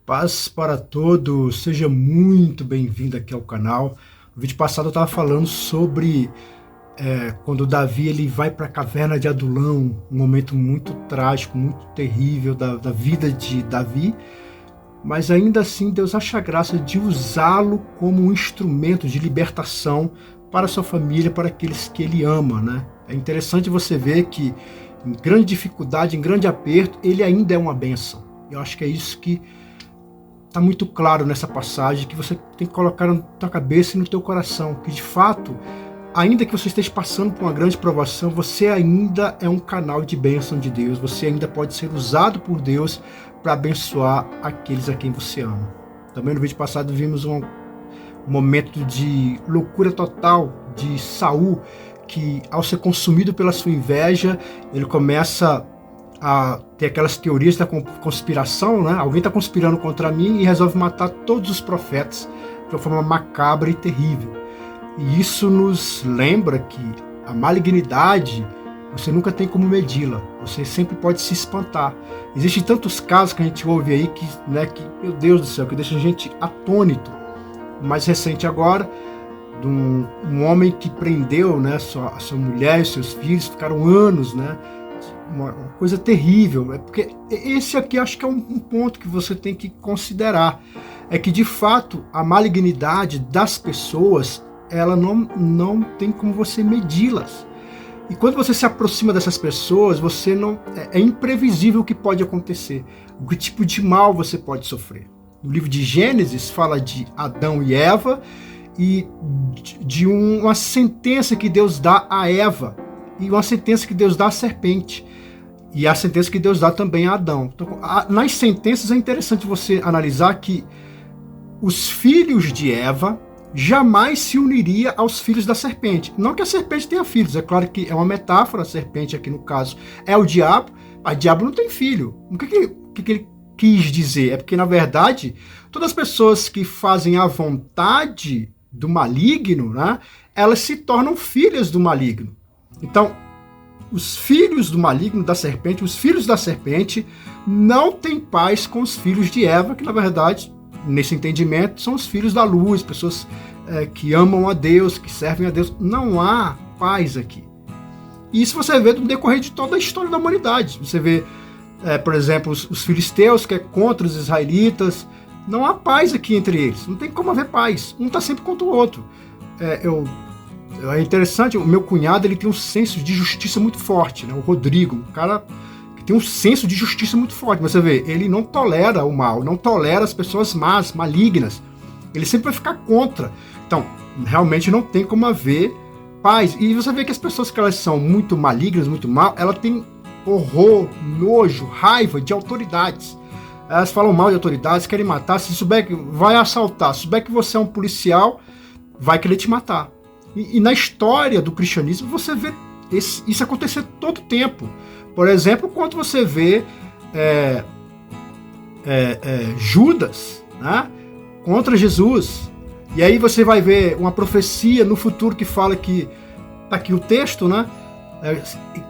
Paz para todos, seja muito bem-vindo aqui ao canal. No vídeo passado eu estava falando sobre quando Davi ele vai para a caverna de Adulão, um momento muito trágico, muito terrível da vida de Davi, mas ainda assim Deus acha graça de usá-lo como um instrumento de libertação para a sua família, para aqueles que ele ama, né? É interessante você ver que em grande dificuldade, em grande aperto, ele ainda é uma bênção. Eu acho que é isso que está muito claro nessa passagem, que você tem que colocar na tua cabeça e no teu coração, que de fato, ainda que você esteja passando por uma grande provação, você ainda é um canal de bênção de Deus, você ainda pode ser usado por Deus para abençoar aqueles a quem você ama. Também no vídeo passado vimos um momento de loucura total de Saul, que ao ser consumido pela sua inveja, ele começa a ter aquelas teorias da conspiração, né? Alguém está conspirando contra mim e resolve matar todos os profetas de uma forma macabra e terrível. E isso nos lembra que a malignidade, você nunca tem como medi-la, você sempre pode se espantar. Existem tantos casos que a gente ouve aí que, meu Deus do céu, que deixa a gente atônito. O mais recente agora, de um homem que prendeu, né, a sua mulher e seus filhos, ficaram anos, né? Uma coisa terrível, porque esse aqui acho que é um ponto que você tem que considerar, é que de fato a malignidade das pessoas, ela não tem como você medi-las, e quando você se aproxima dessas pessoas, você não é imprevisível o que pode acontecer, o que tipo de mal você pode sofrer. No livro de Gênesis fala de Adão e Eva e de uma sentença que Deus dá a Eva e uma sentença que Deus dá à serpente. E a sentença que Deus dá também a Adão. Então, nas sentenças é interessante você analisar que os filhos de Eva jamais se uniria aos filhos da serpente. Não que a serpente tenha filhos, é claro que é uma metáfora, a serpente aqui no caso é o diabo, mas o diabo não tem filho. O que ele quis dizer? É porque, na verdade, todas as pessoas que fazem a vontade do maligno, né, elas se tornam filhas do maligno. Então, os filhos do maligno, da serpente, os filhos da serpente não têm paz com os filhos de Eva, que na verdade, nesse entendimento, são os filhos da luz, pessoas que amam a Deus, que servem a Deus. Não há paz aqui. E isso você vê no decorrer de toda a história da humanidade. Você vê, por exemplo, os filisteus, que é contra os israelitas. Não há paz aqui entre eles. Não tem como haver paz. Um está sempre contra o outro. É interessante, o meu cunhado ele tem um senso de justiça muito forte, né? O Rodrigo, um cara que tem um senso de justiça muito forte. Você vê, ele não tolera o mal, não tolera as pessoas más, malignas. Ele sempre vai ficar contra. Então, realmente não tem como haver paz. E você vê que as pessoas que elas são muito malignas, muito mal, elas têm horror, nojo, raiva de autoridades. Elas falam mal de autoridades, querem matar. Se souber que vai assaltar, se souber que você é um policial, vai querer te matar. E na história do cristianismo você vê isso acontecer todo o tempo. Por exemplo, quando você vê Judas, né, contra Jesus, e aí você vai ver uma profecia no futuro que fala que, tá aqui o texto, né,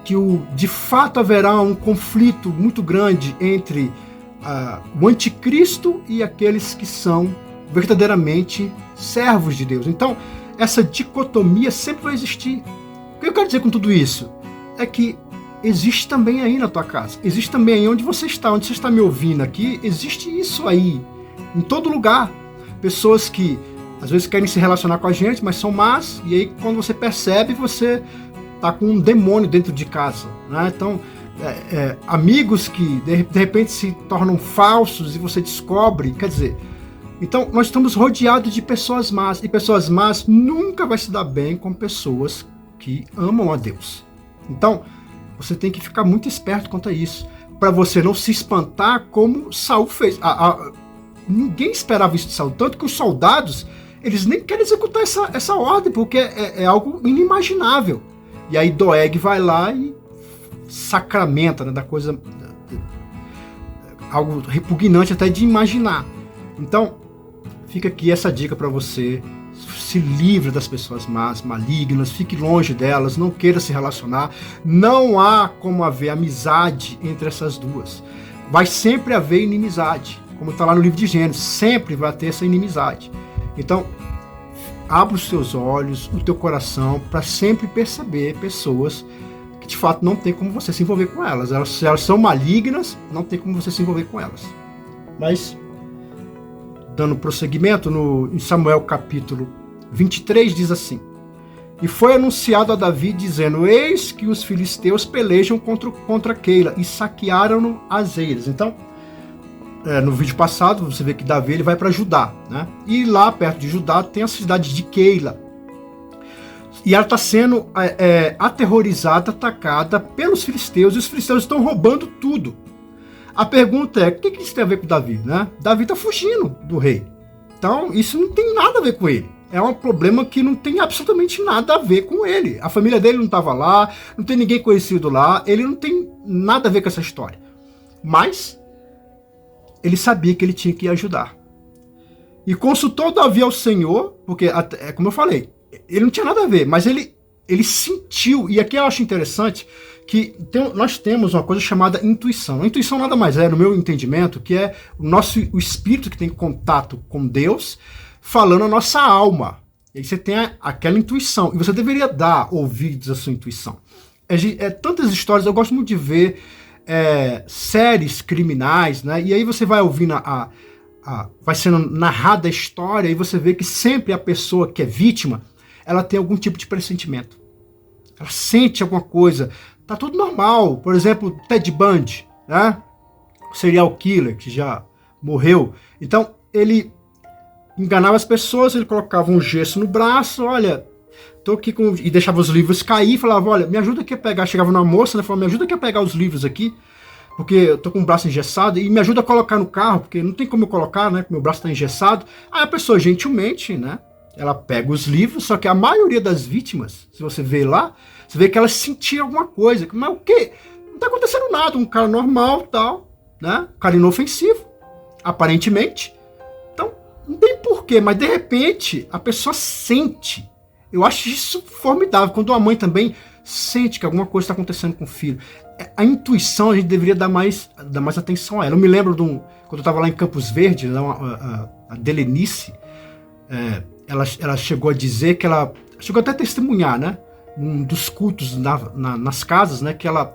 que de fato haverá um conflito muito grande entre o anticristo e aqueles que são verdadeiramente servos de Deus. Então, essa dicotomia sempre vai existir. O que eu quero dizer com tudo isso? É que existe também aí na tua casa, existe também aí onde você está me ouvindo aqui, existe isso aí, em todo lugar. Pessoas que às vezes querem se relacionar com a gente, mas são más, e aí quando você percebe, você tá com um demônio dentro de casa, né? Então, amigos que de repente se tornam falsos e você descobre, quer dizer... Então, nós estamos rodeados de pessoas más, e pessoas más nunca vai se dar bem com pessoas que amam a Deus. Então, você tem que ficar muito esperto quanto a isso, para você não se espantar como Saul fez. Ninguém esperava isso de Saul, tanto que os soldados, eles nem querem executar essa ordem, porque é algo inimaginável. E aí Doeg vai lá e sacramenta, né, da coisa, algo repugnante até de imaginar. Então, fica aqui essa dica para você: se livre das pessoas más, malignas, fique longe delas, não queira se relacionar. Não há como haver amizade entre essas duas. Vai sempre haver inimizade. como está lá no livro de Gênesis, sempre vai ter essa inimizade. Então, abra os seus olhos, o teu coração, para sempre perceber pessoas que de fato não tem como você se envolver com elas. Se elas são malignas, não tem como você se envolver com elas. Mas, dando prosseguimento, em Samuel capítulo 23 diz assim: e foi anunciado a Davi, dizendo: eis que os filisteus pelejam contra Keila e saquearam as eiras. Então, no vídeo passado, você vê que Davi ele vai para Judá, né? E lá perto de Judá tem a cidade de Keila. E ela está sendo aterrorizada, atacada pelos filisteus, e os filisteus estão roubando tudo. A pergunta é, o que isso tem a ver com Davi, né? Davi está fugindo do rei. Então, isso não tem nada a ver com ele. É um problema que não tem absolutamente nada a ver com ele. A família dele não estava lá, não tem ninguém conhecido lá, ele não tem nada a ver com essa história. Mas ele sabia que ele tinha que ajudar. E consultou Davi ao Senhor, porque, como eu falei, ele não tinha nada a ver, mas ele sentiu, e aqui eu acho interessante, que nós temos uma coisa chamada intuição. A intuição nada mais é, no meu entendimento, que é o espírito que tem contato com Deus, falando a nossa alma. E aí você tem aquela intuição, e você deveria dar ouvidos à sua intuição. Tantas histórias, eu gosto muito de ver séries criminais, né? E aí você vai ouvindo vai sendo narrada a história, e você vê que sempre a pessoa que é vítima, ela tem algum tipo de pressentimento. Ela sente alguma coisa. Tá tudo normal. Por exemplo, Ted Bundy, né? O serial killer que já morreu. Então, ele enganava as pessoas, ele colocava um gesso no braço, olha, tô aqui e deixava os livros cair, falava, olha, me ajuda aqui a pegar, chegava numa moça, né, falava, me ajuda aqui a pegar os livros aqui, porque eu tô com o braço engessado, e me ajuda a colocar no carro, porque não tem como eu colocar, né, porque meu braço tá engessado. Aí a pessoa, gentilmente, né, ela pega os livros, só que a maioria das vítimas, se você vê lá, você vê que elas sentiam alguma coisa, mas o quê? Não tá acontecendo nada, um cara normal, tal, né, um cara inofensivo, aparentemente. Não tem porquê, mas de repente a pessoa sente. Eu acho isso formidável. Quando a mãe também sente que alguma coisa está acontecendo com o filho. A intuição, a gente deveria dar mais atenção a ela. Eu me lembro quando eu estava lá em Campos Verdes, a Delenice, ela chegou a dizer que ela chegou até a testemunhar, né? Um dos cultos nas casas, né? Que ela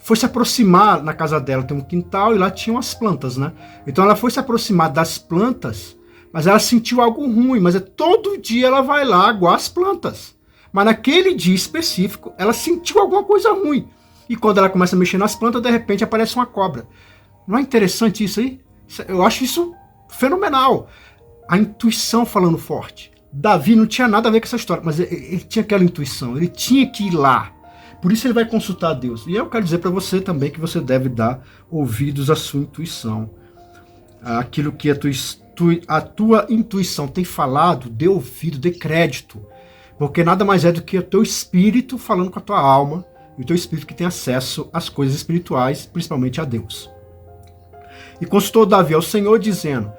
foi se aproximar na casa dela, tem um quintal e lá tinham as plantas, né? Então ela foi se aproximar das plantas, mas ela sentiu algo ruim, mas todo dia ela vai lá aguar as plantas. Mas naquele dia específico, ela sentiu alguma coisa ruim. E quando ela começa a mexer nas plantas, de repente aparece uma cobra. Não é interessante isso aí? Eu acho isso fenomenal. A intuição falando forte. Davi não tinha nada a ver com essa história, mas ele tinha aquela intuição, ele tinha que ir lá. Por isso ele vai consultar a Deus. E eu quero dizer para você também que você deve dar ouvidos à sua intuição. Aquilo que a tua intuição tem falado, dê ouvido, dê crédito. Porque nada mais é do que o teu espírito falando com a tua alma, e o teu espírito que tem acesso às coisas espirituais, principalmente a Deus. E consultou Davi ao Senhor, dizendo: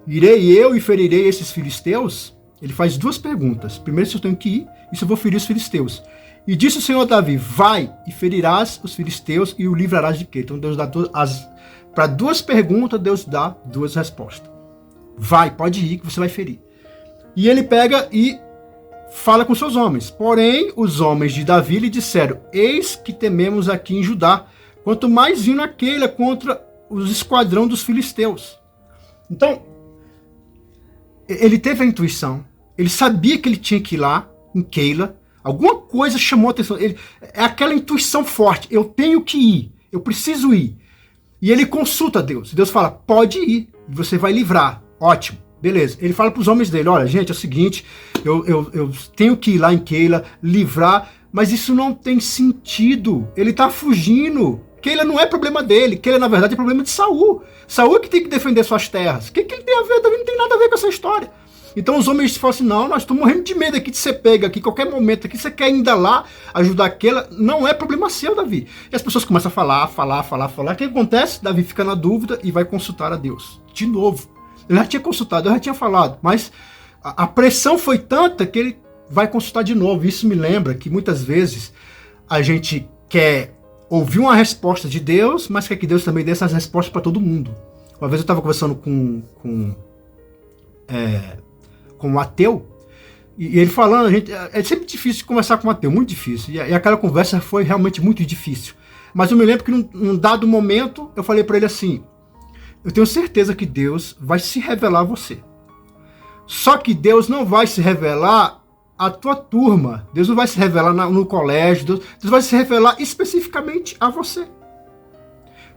irei eu e ferirei esses filisteus? Ele faz duas perguntas. Primeiro, se eu tenho que ir, e se eu vou ferir os filisteus. E disse o Senhor a Davi: vai e ferirás os filisteus e o livrarás de quê? Então Deus dá para duas perguntas, Deus dá duas respostas. Vai, pode ir que você vai ferir. E ele pega e fala com seus homens. Porém, os homens de Davi lhe disseram: eis que tememos aqui em Judá, quanto mais vindo a Keila contra os esquadrão dos filisteus. Então, ele teve a intuição, ele sabia que ele tinha que ir lá em Keila. Alguma coisa chamou a atenção. É aquela intuição forte. Eu tenho que ir. Eu preciso ir. E ele consulta Deus. Deus fala: pode ir. E você vai livrar. Ótimo. Beleza. Ele fala para os homens dele: olha, gente, é o seguinte. Eu tenho que ir lá em Keila, livrar. Mas isso não tem sentido. Ele está fugindo. Keila não é problema dele. Keila, na verdade, é problema de Saul. Saul é que tem que defender suas terras. O que ele tem a ver? Davi não tem nada a ver com essa história. Então os homens falam assim: não, nós estamos morrendo de medo aqui de ser pega aqui, qualquer momento aqui, você quer ainda lá ajudar aquela, não é problema seu, Davi. E as pessoas começam a falar. O que acontece? Davi fica na dúvida e vai consultar a Deus. De novo. Ele já tinha consultado, eu já tinha falado, mas a pressão foi tanta que ele vai consultar de novo. Isso me lembra que muitas vezes a gente quer ouvir uma resposta de Deus, mas quer que Deus também dê essas respostas para todo mundo. Uma vez eu estava conversando com um ateu, e ele falando, é sempre difícil conversar com um ateu, muito difícil, e aquela conversa foi realmente muito difícil. Mas eu me lembro que num dado momento eu falei para ele assim: eu tenho certeza que Deus vai se revelar a você. Só que Deus não vai se revelar à tua turma. Deus não vai se revelar no colégio. Deus vai se revelar especificamente a você.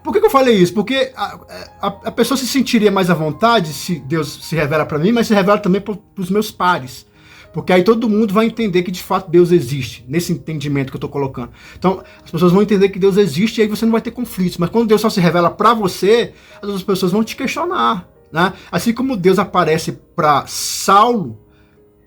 Por que eu falei isso? Porque a pessoa se sentiria mais à vontade se Deus se revela para mim, mas se revela também para os meus pares. Porque aí todo mundo vai entender que de fato Deus existe, nesse entendimento que eu estou colocando. Então, as pessoas vão entender que Deus existe e aí você não vai ter conflitos. Mas quando Deus só se revela para você, as outras pessoas vão te questionar. Né? Assim como Deus aparece para Saulo,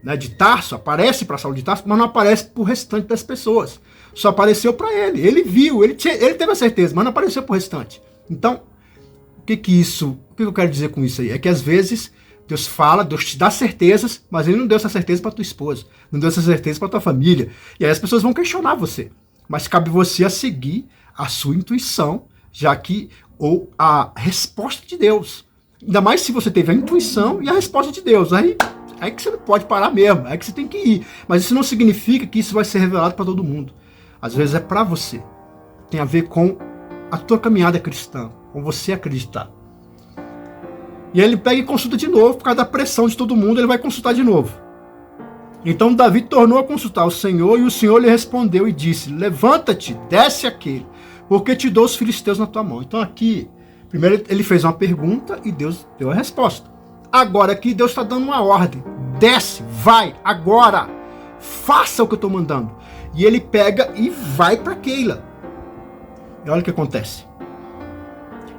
né, de Tarso, aparece para Saulo de Tarso, mas não aparece para o restante das pessoas. Só apareceu para ele. Ele viu, ele teve a certeza, mas não apareceu para o restante. Então, o que eu quero dizer com isso aí? É que às vezes Deus fala, Deus te dá certezas, mas ele não deu essa certeza para tua esposa, não deu essa certeza para tua família. E aí as pessoas vão questionar você. Mas cabe você a seguir a sua intuição, já que ou a resposta de Deus. Ainda mais se você teve a intuição e a resposta de Deus. Aí que você não pode parar mesmo, aí que você tem que ir. Mas isso não significa que isso vai ser revelado para todo mundo. Às vezes é para você. Tem a ver com a tua caminhada cristã, com você acreditar. E aí ele pega e consulta de novo, por causa da pressão de todo mundo, ele vai consultar de novo. Então Davi tornou a consultar o Senhor, e o Senhor lhe respondeu e disse: levanta-te, desce aquele, porque te dou os filisteus na tua mão. Então aqui, primeiro ele fez uma pergunta e Deus deu a resposta. Agora aqui Deus está dando uma ordem: desce, vai, agora, faça o que eu estou mandando. E ele pega e vai para Keila. E olha o que acontece.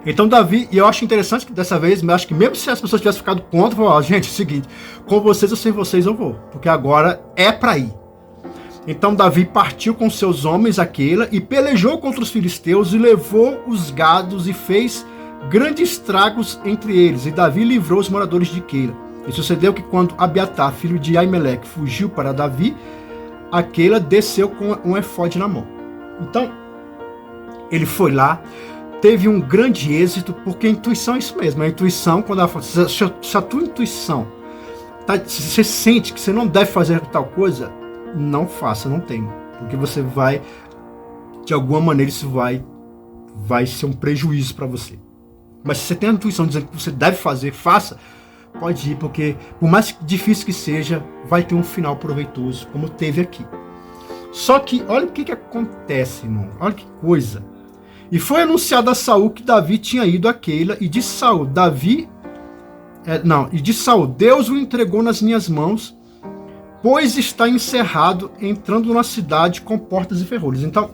Então Davi, e eu acho interessante que dessa vez, eu acho que mesmo se as pessoas tivessem ficado contra, eu falei: gente, é o seguinte, com vocês ou sem vocês eu vou, porque agora é para ir. Então Davi partiu com seus homens a Keila e pelejou contra os filisteus e levou os gados e fez grandes estragos entre eles. E Davi livrou os moradores de Keila. E sucedeu que quando Abiatar, filho de Aimeleque, fugiu para Davi, a Keila desceu com um efode na mão. Então, ele foi lá, teve um grande êxito, porque a intuição é isso mesmo. A intuição, quando ela fala, se a tua intuição, se você sente que você não deve fazer tal coisa, não faça, não tenha. Porque você vai, de alguma maneira, isso vai ser um prejuízo para você. Mas se você tem a intuição dizendo que você deve fazer, faça, pode ir, porque por mais difícil que seja, vai ter um final proveitoso, como teve aqui. Só que, olha o que acontece, irmão. Olha que coisa. E foi anunciado a Saul que Davi tinha ido a Keila, e disse Saul, Deus o entregou nas minhas mãos, pois está encerrado, entrando na cidade com portas e ferrolhos. Então,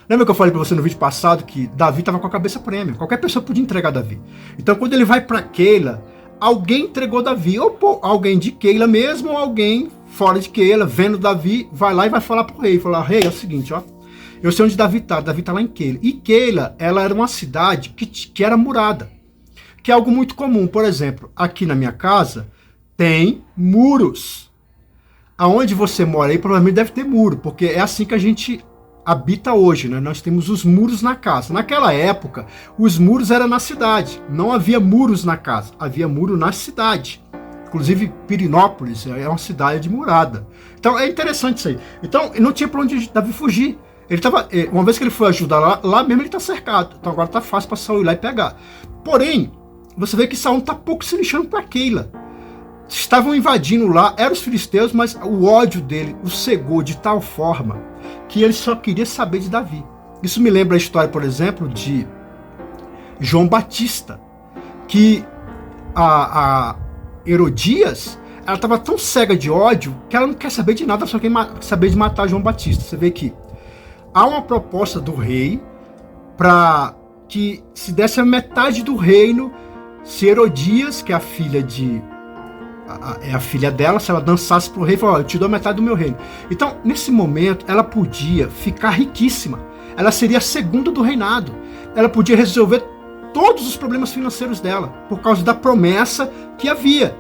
lembra que eu falei para você no vídeo passado que Davi estava com a cabeça prêmio? Qualquer pessoa podia entregar Davi. Então, quando ele vai para Keila, alguém entregou Davi, ou alguém de Keila mesmo, ou alguém fora de Keila, vendo Davi, vai lá e vai falar pro rei. Falar: rei, é o seguinte, ó, eu sei onde Davi tá lá em Keila. E Keila, ela era uma cidade que era murada, que é algo muito comum. Por exemplo, aqui na minha casa tem muros. Aonde você mora aí provavelmente deve ter muro, porque é assim que a gente habita hoje, né? Nós temos os muros na casa. Naquela época, os muros eram na cidade. Não havia muros na casa, havia muro na cidade. Inclusive, Pirinópolis é uma cidade murada. Então, é interessante isso aí. Então, não tinha para onde Davi fugir. Ele tava, uma vez que ele foi ajudar lá mesmo ele está cercado. Então, agora está fácil para Saul ir lá e pegar. Porém, você vê que Saul está pouco se lixando para Keila. Estavam invadindo lá, eram os filisteus, mas o ódio dele o cegou de tal forma que ele só queria saber de Davi. Isso me lembra a história, por exemplo, de João Batista, que a Herodias, ela estava tão cega de ódio que ela não quer saber de nada, só quer saber de matar João Batista. Você vê que há uma proposta do rei para que se desse a metade do reino se Herodias, que é a filha dela, se ela dançasse pro rei, falou: eu te dou metade do meu reino. Então, nesse momento, ela podia ficar riquíssima. Ela seria a segunda do reinado. Ela podia resolver todos os problemas financeiros dela, por causa da promessa que havia.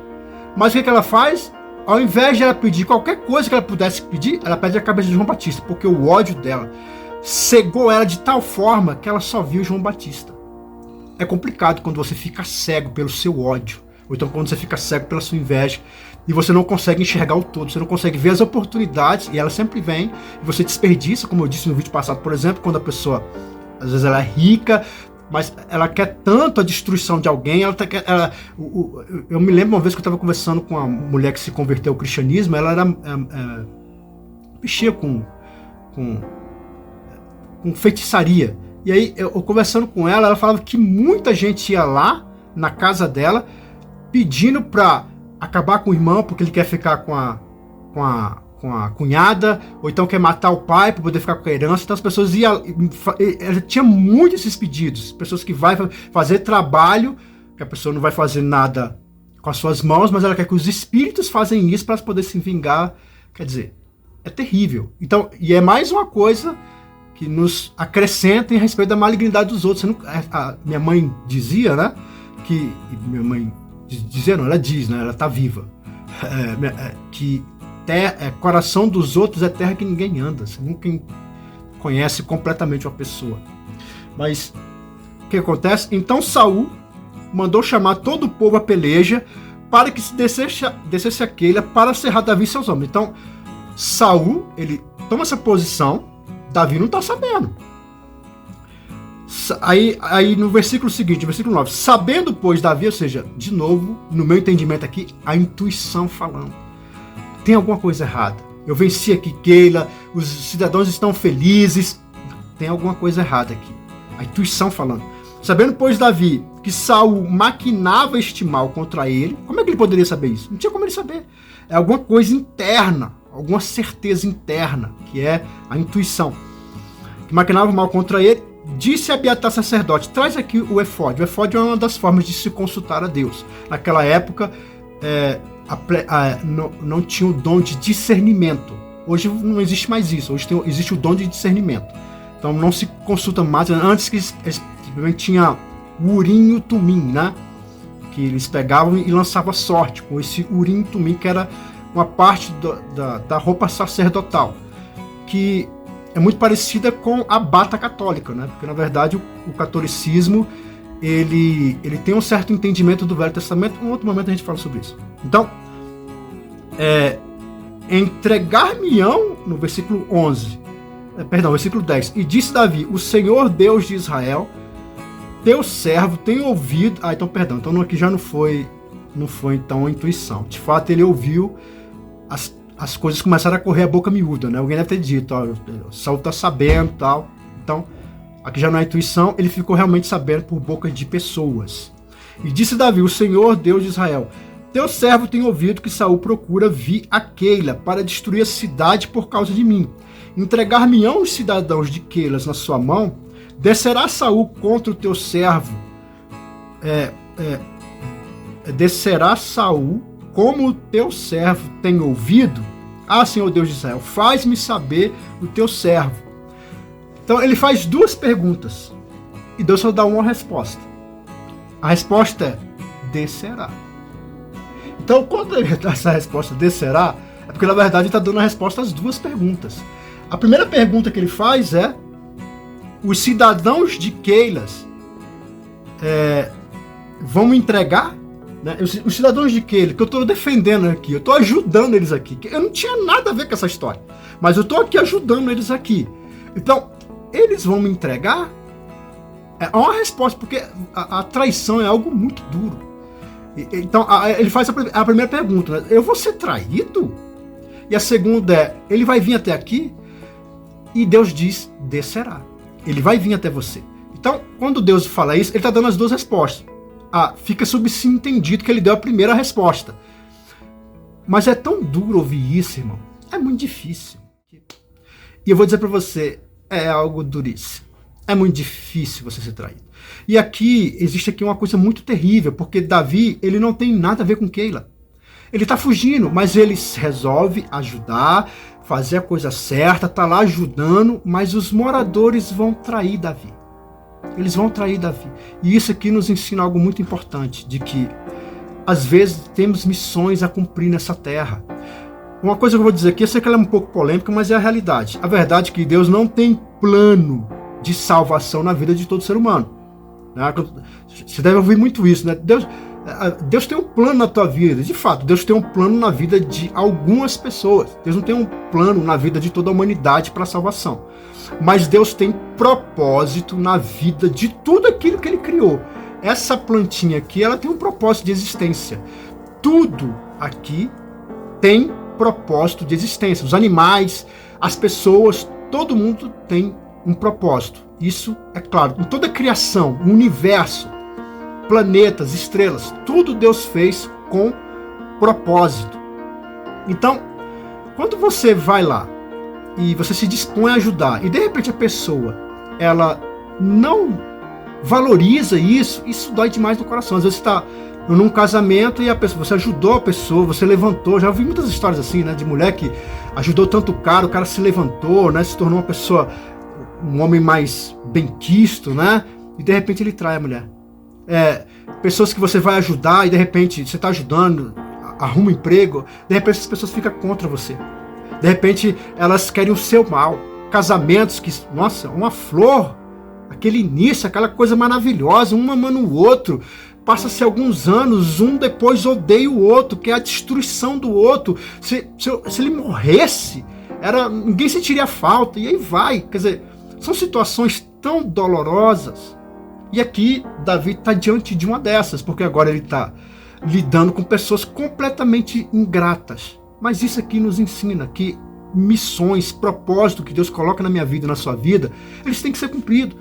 Mas o que ela faz? Ao invés de ela pedir qualquer coisa que ela pudesse pedir, ela pede a cabeça de João Batista, porque o ódio dela cegou ela de tal forma que ela só viu João Batista. é complicado quando você fica cego pelo seu ódio, ou então quando você fica cego pela sua inveja, e você não consegue enxergar o todo, você não consegue ver as oportunidades, e elas sempre vêm, e você desperdiça, como eu disse no vídeo passado, por exemplo, quando a pessoa, às vezes ela é rica, mas ela quer tanto a destruição de alguém, eu me lembro uma vez que eu estava conversando com uma mulher que se converteu ao cristianismo, ela era, mexia com feitiçaria, e aí eu conversando com ela, ela falava que muita gente ia lá, na casa dela, pedindo para acabar com o irmão, porque ele quer ficar com a cunhada, ou então quer matar o pai para poder ficar com a herança. Então as pessoas iam, tinha muitos esses pedidos, pessoas que vai fazer trabalho, que a pessoa não vai fazer nada com as suas mãos, mas ela quer que os espíritos façam isso para poder se vingar. Quer dizer, é terrível. Então, e é mais uma coisa que nos acrescenta em respeito da malignidade dos outros. A minha mãe dizia, né, que minha mãe dizia, não, ela diz, né, ela está viva, que coração dos outros é terra que ninguém anda. Você nunca conhece completamente uma pessoa. Mas o que acontece? Então Saul mandou chamar todo o povo à peleja para que se descesse a Keila para cerrar Davi e seus homens. Então Saul, ele toma essa posição, Davi não está sabendo. Aí no versículo seguinte, versículo 9, sabendo pois Davi, ou seja, de novo, no meu entendimento aqui, a intuição falando. Tem alguma coisa errada. Eu venci aqui Keila, os cidadãos estão felizes. Tem alguma coisa errada aqui. A intuição falando. Sabendo, pois, Davi, que Saul maquinava este mal contra ele, como é que ele poderia saber isso? Não tinha como ele saber. É alguma coisa interna, alguma certeza interna, que é a intuição. Que maquinava o mal contra ele, disse a Abiatar sacerdote, traz aqui o efode. O efode é uma das formas de se consultar a Deus. Naquela época, não tinha o dom de discernimento. Hoje não existe mais isso. Hoje existe o dom de discernimento. Então não se consulta mais. Antes que tinha o Urim e o Tumim, né? Que eles pegavam e lançavam sorte com esse Urim e Tumim, que era uma parte da roupa sacerdotal, que é muito parecida com a bata católica, né? Porque na verdade o catolicismo ele tem um certo entendimento do Velho Testamento. Em outro momento a gente fala sobre isso. Então, entregar-me-ão, no versículo 11, versículo 10, e disse Davi, o Senhor Deus de Israel, teu servo tem ouvido, então aqui já não foi então a intuição, de fato ele ouviu, as coisas começaram a correr a boca miúda, né? Alguém deve ter dito, o Saul está sabendo, tal, então aqui já não é intuição, ele ficou realmente sabendo por boca de pessoas. E disse Davi, o Senhor Deus de Israel, teu servo tem ouvido que Saul procura vir a Keila para destruir a cidade por causa de mim. Entregar-me-ão os cidadãos de Keilas na sua mão, descerá Saul contra o teu servo, descerá Saul como o teu servo tem ouvido? Ah, Senhor Deus de Israel, faz-me saber o teu servo. Então ele faz duas perguntas e Deus só dá uma resposta. A resposta é, descerá. Então quando ele dá essa resposta, descerá, é porque na verdade ele está dando a resposta às duas perguntas. A primeira pergunta que ele faz é, os cidadãos de Keilas vão me entregar? Né? Os cidadãos de Keila, que eu estou defendendo aqui, eu estou ajudando eles aqui, eu não tinha nada a ver com essa história, mas eu estou aqui ajudando eles aqui. Então, eles vão me entregar? É uma resposta, porque a traição é algo muito duro. Então, ele faz a primeira pergunta, né? Eu vou ser traído? E a segunda é, ele vai vir até aqui? E Deus diz, descerá. Ele vai vir até você. Então, quando Deus fala isso, ele está dando as duas respostas. Fica subentendido que ele deu a primeira resposta. Mas é tão duro ouvir isso, irmão. É muito difícil. E eu vou dizer para você, é algo duríssimo. É muito difícil você ser traído. E existe aqui uma coisa muito terrível, porque Davi, ele não tem nada a ver com Keila. Ele está fugindo, mas ele resolve ajudar, fazer a coisa certa, está lá ajudando, mas os moradores vão trair Davi. Eles vão trair Davi. E isso aqui nos ensina algo muito importante, de que às vezes temos missões a cumprir nessa terra. Uma coisa que eu vou dizer aqui, eu sei que ela é um pouco polêmica, mas é a realidade. A verdade é que Deus não tem plano de salvação na vida de todo ser humano. né? Você deve ouvir muito isso, né? Deus tem um plano na tua vida. De fato, Deus tem um plano na vida de algumas pessoas. Deus não tem um plano na vida de toda a humanidade para a salvação. Mas Deus tem propósito na vida de tudo aquilo que Ele criou. Essa plantinha aqui, ela tem um propósito de existência. Tudo aqui tem propósito de existência. Os animais, as pessoas, todo mundo tem um propósito. Isso é claro. Em toda a criação, o universo, planetas, estrelas, tudo Deus fez com propósito. Então, quando você vai lá e você se dispõe a ajudar e de repente a pessoa, ela não valoriza isso, isso dói demais no coração. Às vezes você está num casamento e a pessoa, você ajudou a pessoa, você levantou. Já ouvi muitas histórias assim, né, de mulher que ajudou tanto o cara se levantou, né, se tornou uma pessoa, um homem mais benquisto, né, e de repente ele trai a mulher. Pessoas que você vai ajudar e de repente você está ajudando, arruma um emprego, de repente essas pessoas ficam contra você. De repente elas querem o seu mal. Casamentos que, nossa, uma flor, aquele início, aquela coisa maravilhosa, um amando o outro, passa-se alguns anos, um depois odeia o outro, quer a destruição do outro. Se ele morresse, ninguém sentiria falta, e aí vai. Quer dizer, são situações tão dolorosas. E aqui Davi está diante de uma dessas, porque agora ele está lidando com pessoas completamente ingratas. Mas isso aqui nos ensina que missões, propósito que Deus coloca na minha vida e na sua vida, eles têm que ser cumpridos.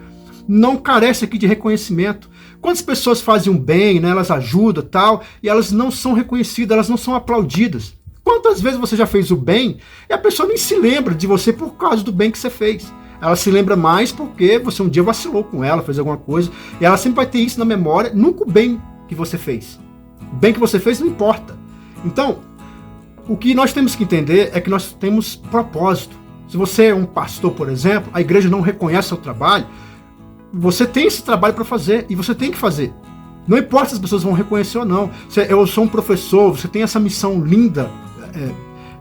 Não carece aqui de reconhecimento. Quantas pessoas fazem um bem, né, elas ajudam tal, e elas não são reconhecidas, elas não são aplaudidas. Quantas vezes você já fez o bem e a pessoa nem se lembra de você por causa do bem que você fez? Ela se lembra mais porque você um dia vacilou com ela, fez alguma coisa, e ela sempre vai ter isso na memória, nunca o bem que você fez. O bem que você fez não importa. Então, o que nós temos que entender é que nós temos propósito. Se você é um pastor, por exemplo, a igreja não reconhece o seu trabalho, você tem esse trabalho para fazer e você tem que fazer. Não importa se as pessoas vão reconhecer ou não. Eu sou um professor, você tem essa missão linda,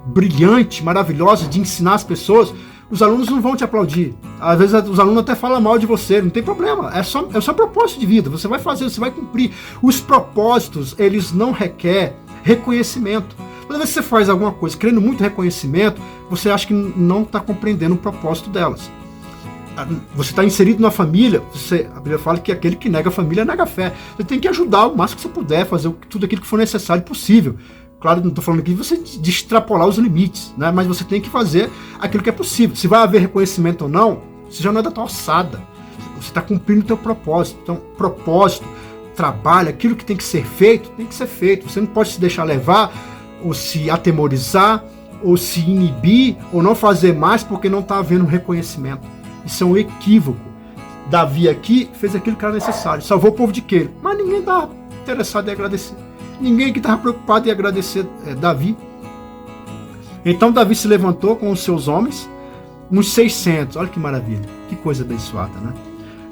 brilhante, maravilhosa de ensinar as pessoas. Os alunos não vão te aplaudir. Às vezes os alunos até falam mal de você, não tem problema. É o seu propósito de vida. Você vai fazer, você vai cumprir. Os propósitos, eles não requerem reconhecimento. Toda vez que você faz alguma coisa querendo muito reconhecimento, você acha que não está compreendendo o propósito delas. Você está inserido na família, a Bíblia fala que aquele que nega a família nega a fé. Você tem que ajudar o máximo que você puder, fazer tudo aquilo que for necessário e possível. Claro, não estou falando aqui de você de extrapolar os limites, né? Mas você tem que fazer aquilo que é possível. Se vai haver reconhecimento ou não, você já não é da tua alçada. Você está cumprindo o teu propósito. Então, propósito, trabalho, aquilo que tem que ser feito, tem que ser feito. Você não pode se deixar levar, ou se atemorizar, ou se inibir, ou não fazer mais porque não está havendo reconhecimento. Isso é um equívoco. Davi aqui fez aquilo que era necessário, salvou o povo de Queila, mas ninguém estava interessado em agradecer. Ninguém aqui estava preocupado em agradecer Davi. Então Davi se levantou com os seus homens, uns 600. Olha que maravilha, que coisa abençoada, né?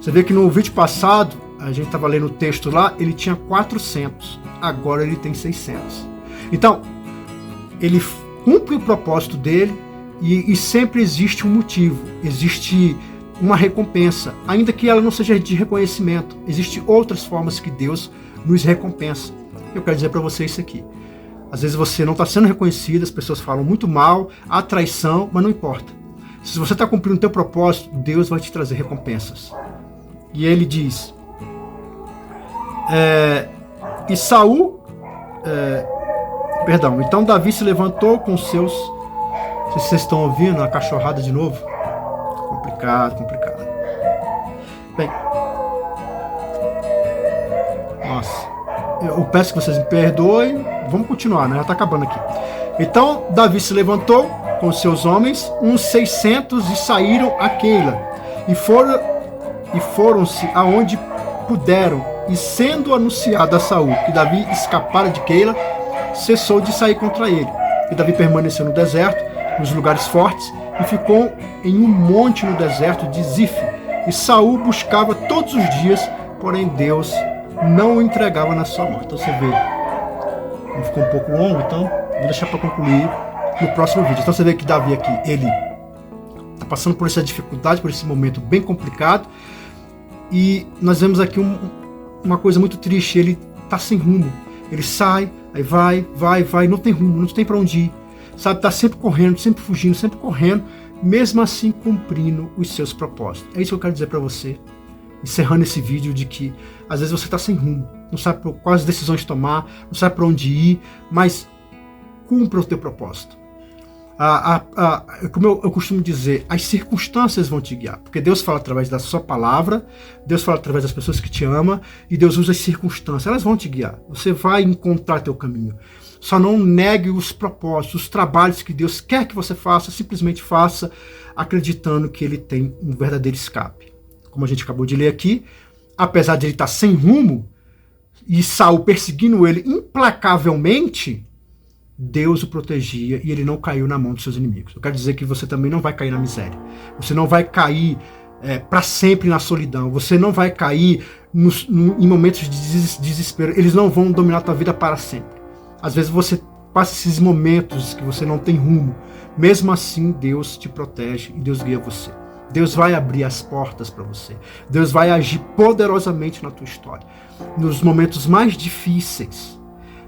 Você vê que no vídeo passado, a gente estava lendo o texto lá, ele tinha 400, agora ele tem 600. Então, ele cumpre o propósito dele e sempre existe um motivo, existe uma recompensa, ainda que ela não seja de reconhecimento. Existem outras formas que Deus nos recompensa. Eu quero dizer para você isso aqui. Às vezes você não está sendo reconhecido, as pessoas falam muito mal, há traição, mas não importa. Se você está cumprindo o teu propósito, Deus vai te trazer recompensas. E ele diz, e Saul, então Davi se levantou com seus, não sei se vocês estão ouvindo a cachorrada de novo, complicado. Bem, nossa, eu peço que vocês me perdoem, vamos continuar, né? Já está acabando aqui. Então Davi se levantou com seus homens, uns 600, e saíram a Queila, e foram-se aonde puderam, e sendo anunciado a Saul que Davi escapara de Queila, cessou de sair contra ele. E Davi permaneceu no deserto, nos lugares fortes, e ficou em um monte no deserto de Zif. E Saul buscava todos os dias, porém Deus não o entregava na sua mão. Então você vê, ficou um pouco longo, então vou deixar para concluir no próximo vídeo. Então você vê que Davi aqui, ele está passando por essa dificuldade, por esse momento bem complicado, E nós vemos aqui uma coisa muito triste, ele está sem rumo. Ele sai, aí vai, não tem rumo, não tem para onde ir. Sabe, está sempre correndo, sempre fugindo, sempre correndo, mesmo assim cumprindo os seus propósitos. É isso que eu quero dizer para você, encerrando esse vídeo, de que às vezes você está sem rumo, não sabe quais decisões tomar, não sabe para onde ir, mas cumpra o teu propósito. Como eu costumo dizer, as circunstâncias vão te guiar, porque Deus fala através da sua palavra, Deus fala através das pessoas que te amam, e Deus usa as circunstâncias, elas vão te guiar, você vai encontrar teu caminho. Só não negue os propósitos, os trabalhos que Deus quer que você faça, simplesmente faça, acreditando que Ele tem um verdadeiro escape. Como a gente acabou de ler aqui, apesar de ele estar sem rumo, e Saul perseguindo ele implacavelmente, Deus o protegia e ele não caiu na mão dos seus inimigos. Eu quero dizer que você também não vai cair na miséria. Você não vai cair para sempre na solidão. Você não vai cair em momentos de desespero. Eles não vão dominar a tua vida para sempre. Às vezes você passa esses momentos que você não tem rumo. Mesmo assim, Deus te protege e Deus guia você. Deus vai abrir as portas para você. Deus vai agir poderosamente na tua história. Nos momentos mais difíceis,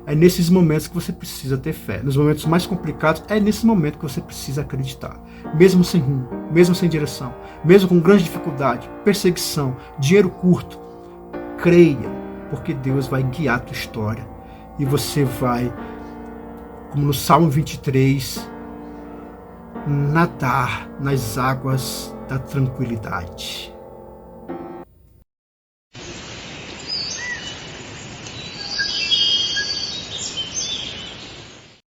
é nesses momentos que você precisa ter fé. Nos momentos mais complicados, é nesse momento que você precisa acreditar. Mesmo sem rumo, mesmo sem direção, mesmo com grande dificuldade, perseguição, dinheiro curto, creia, porque Deus vai guiar a tua história. E você vai, como no Salmo 23, nadar nas águas da tranquilidade.